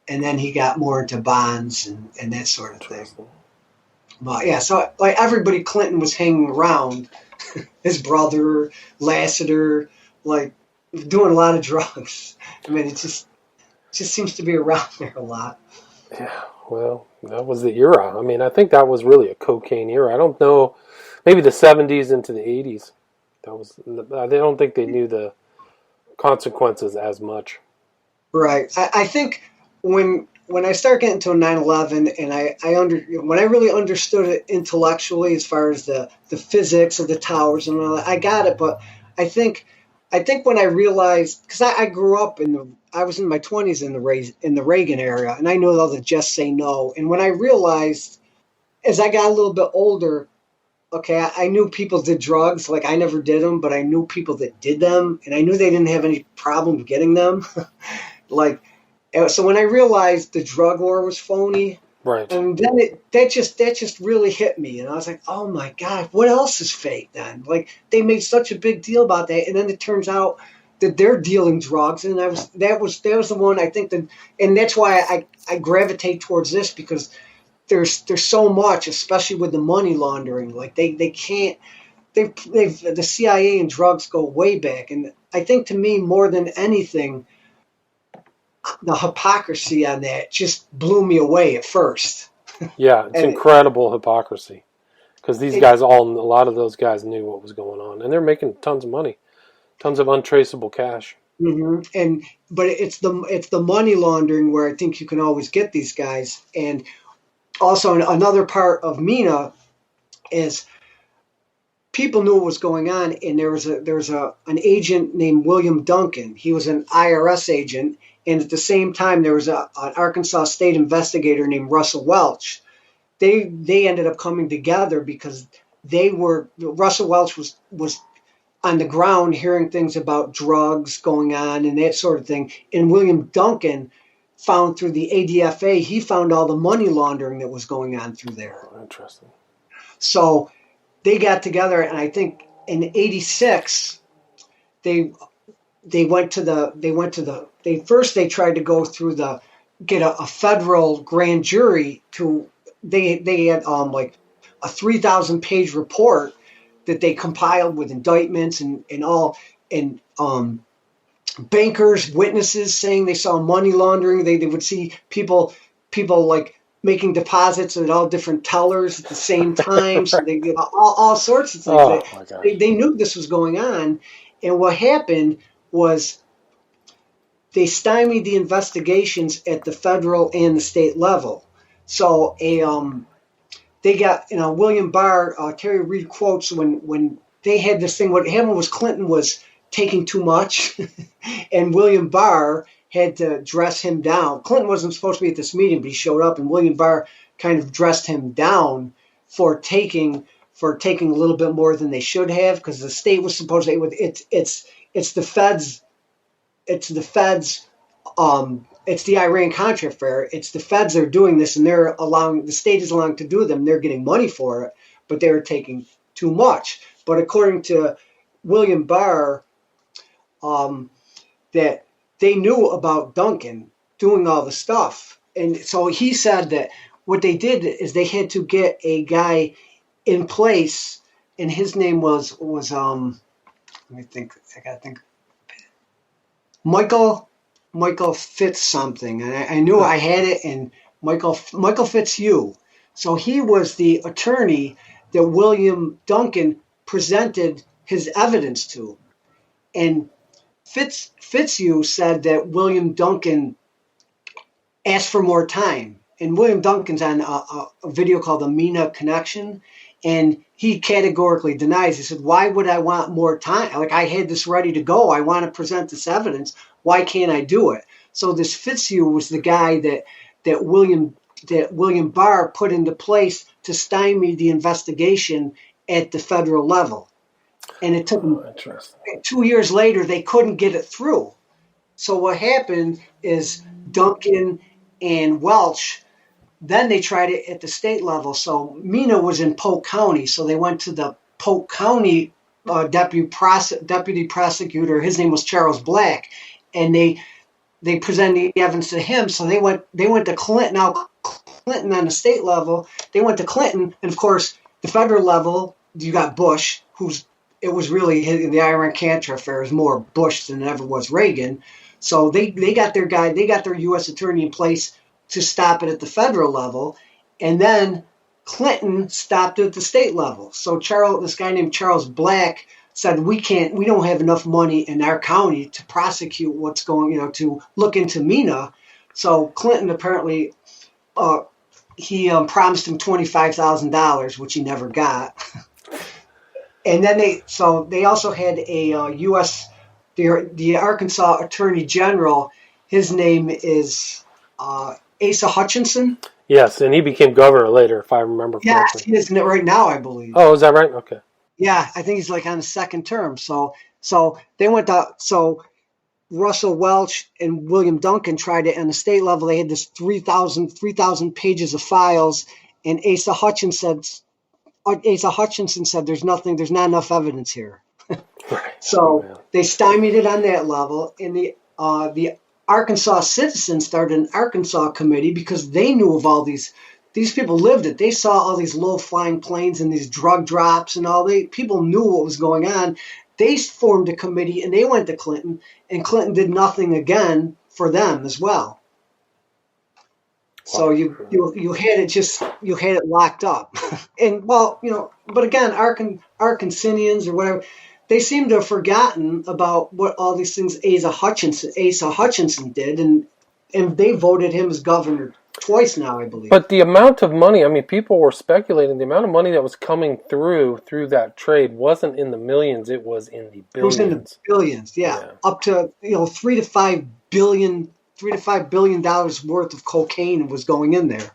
and then he got more into bonds and that sort of thing. But yeah, so like everybody Clinton was hanging around, his brother Lassiter, like doing a lot of drugs. I mean, it just seems to be around there a lot. Yeah, well, that was the era. I mean, I think that was really a cocaine era. I don't know, maybe the 70s into the 80s. I don't think they knew the consequences as much. Right. I think when I started getting to 9/11, and when I really understood it intellectually, as far as the physics of the towers and all that, I got it. But I think when I realized, because I grew up I was in my 20s in the Reagan era, and I knew all the just say no. And when I realized, as I got a little bit older, okay, I knew people did drugs. Like, I never did them, but I knew people that did them, and I knew they didn't have any problem getting them. So when I realized the drug war was phony, right, and then that just really hit me, and I was like, oh my God, what else is fake then? Like, they made such a big deal about that, and then it turns out that they're dealing drugs, and that was the one I think that, and that's why I gravitate towards this, because there's so much, especially with the money laundering. Like, they can't. The CIA and drugs go way back, and I think, to me, more than anything, the hypocrisy on that just blew me away at first. Yeah, it's incredible hypocrisy, because a lot of those guys knew what was going on, and they're making tons of money, tons of untraceable cash. Mm-hmm. But it's the money laundering where I think you can always get these guys. And also another part of MENA is people knew what was going on, and there was an agent named William Duncan. He was an IRS agent. And at the same time, there was an Arkansas state investigator named Russell Welch. They ended up coming together because Russell Welch was on the ground hearing things about drugs going on and that sort of thing. And William Duncan found through the ADFA, he found all the money laundering that was going on through there. Oh, interesting. So they got together, and I think in '86 they tried to go through get a federal grand jury they had like a 3,000 page report that they compiled with indictments and bankers, witnesses saying they saw money laundering. They would see people like making deposits at all different tellers at the same time. So they did all sorts of things. Oh, my gosh. They knew this was going on, and what happened was they stymied the investigations at the federal and the state level. So they got, William Barr, Terry Reid quotes when they had this thing. What happened was Clinton was taking too much, and William Barr had to dress him down. Clinton wasn't supposed to be at this meeting, but he showed up, and William Barr kind of dressed him down for taking a little bit more than they should have, because the state was supposed to. It's the feds. It's the Iran-Contra affair. It's the feds that are doing this, and the state is allowing to do them. They're getting money for it, but they were taking too much. But according to William Barr, that they knew about Duncan, doing all the stuff. And so he said that what they did is they had to get a guy in place, and his name was let me think. I gotta think. Michael Fitz something, and I knew I had it. And Michael Fitzhugh. So he was the attorney that William Duncan presented his evidence to, and Fitzhugh said that William Duncan asked for more time. And William Duncan's on a video called the Mena Connection, and he categorically denies. He said, "Why would I want more time? Like, I had this ready to go. I want to present this evidence. Why can't I do it?" So this Fitzhugh was the guy that William Barr put into place to stymie the investigation at the federal level. And it took them 2 years later, they couldn't get it through. So what happened is Duncan and Welch, then they tried it at the state level. So Mena was in Polk County, so they went to the Polk County deputy prosecutor. His name was Charles Black, and they presented the evidence to him. So they went to Clinton. Now Clinton on the state level, they went to Clinton, and of course the federal level, you got Bush, it was really the Iran-Contra affair is more Bush than it ever was Reagan. So they got their guy, they got their U.S. attorney in place to stop it at the federal level, and then Clinton stopped it at the state level. So this guy named Charles Black said, we don't have enough money in our county to prosecute what's going, to look into Mena. So Clinton apparently, he promised him $25,000, which he never got. And then they also had a U.S. the Arkansas Attorney General. His name is Asa Hutchinson. Yes, and he became governor later, if I remember correctly. Yes, he is right now, I believe. Oh, is that right? Okay. Yeah, I think he's like on the second term. So they went to Russell Welch and William Duncan tried it on the state level. They had this 3,000 pages of files, and Asa Hutchinson said there's not enough evidence here. Right. So they stymied it on that level, and the Arkansas citizens started an Arkansas committee because they knew of all these people lived it. They saw all these low-flying planes and these drug drops and people knew what was going on. They formed a committee and they went to Clinton, and Clinton did nothing again for them as well. So you had it locked up. And but again, Arkansanians or whatever, they seem to have forgotten about what all these things Asa Hutchinson did, and they voted him as governor twice now, I believe. But the amount of money, people were speculating the amount of money that was coming through that trade wasn't in the millions, it was in the billions. It was in the billions, yeah. Up to $3 to $5 billion worth of cocaine was going in there.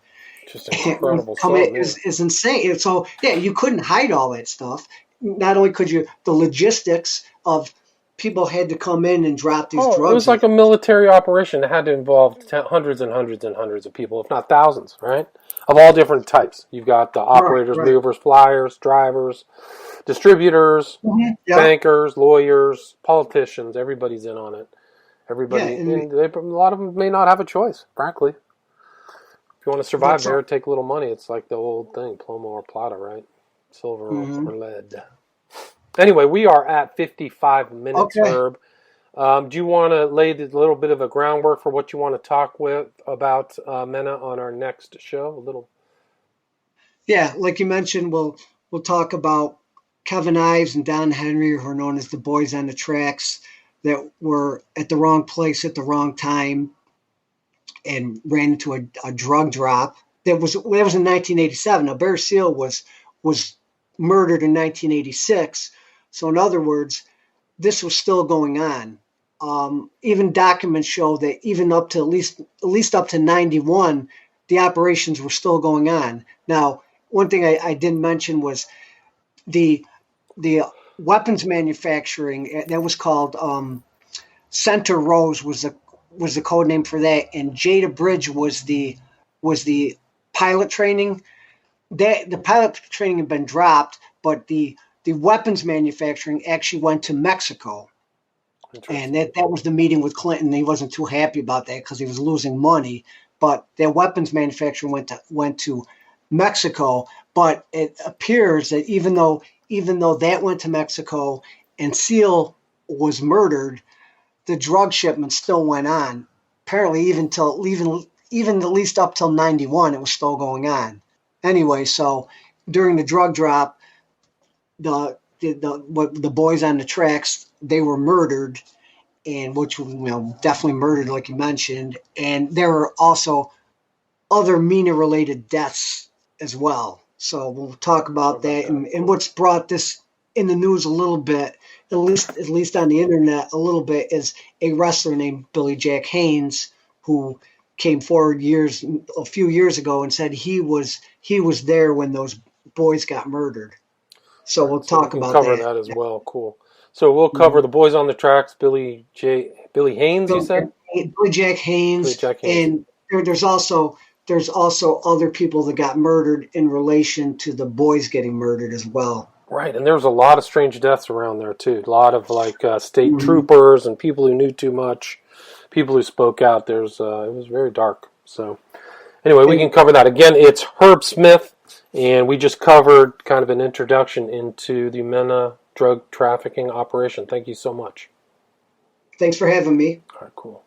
Just incredible stuff. It's insane. So you couldn't hide all that stuff. Not only could you, the logistics of people had to come in and drop these drugs. It was like a military operation. It had to involve hundreds and hundreds and hundreds of people, if not thousands, right? Of all different types. You've got the operators, movers, flyers, drivers, distributors, bankers, lawyers, politicians. Everybody's in on it. Everybody. A lot of them may not have a choice, frankly. If you want to survive there, take a little money. It's like the old thing, plomo or plata, right? Silver or lead. Anyway, we are at 55 minutes, Herb. Do you want to lay a little bit of a groundwork for what you want to talk about Mena on our next show? Yeah, like you mentioned, we'll talk about Kevin Ives and Don Henry, who are known as the boys on the tracks, that were at the wrong place at the wrong time and ran into a drug drop. That was in 1987. Now, Bear Seal was murdered in 1986. So in other words, this was still going on. Even documents show that even up to at least up to 91, the operations were still going on. Now, one thing I didn't mention was the weapons manufacturing that was called Center Rose was the code name for that, and Jada Bridge was the pilot training. The pilot training had been dropped, but the weapons manufacturing actually went to Mexico. And that was the meeting with Clinton. He wasn't too happy about that because he was losing money. But their weapons manufacturer went to Mexico. But it appears that even though that went to Mexico and Seal was murdered, the drug shipment still went on. Apparently, even at least up till '91, it was still going on. Anyway, so during the drug drop, the boys on the tracks, they were murdered, and which definitely murdered, like you mentioned. And there were also other MENA related deaths as well. So we'll talk about that. And what's brought this in the news a little bit, at least on the internet a little bit, is a wrestler named Billy Jack Haynes, who came forward a few years ago and said he was there when those boys got murdered. So we'll talk about cover that as well. Cool. So we'll cover the boys on the tracks. Billy Haynes, you said? Billy Jack Haynes. And there's also other people that got murdered in relation to the boys getting murdered as well. Right, and there was a lot of strange deaths around there too. A lot of state troopers and people who knew too much, people who spoke out. It was very dark. So anyway, we can cover that. Again, it's Herb Smith, and we just covered kind of an introduction into the MENA drug trafficking operation. Thank you so much. Thanks for having me. All right, cool.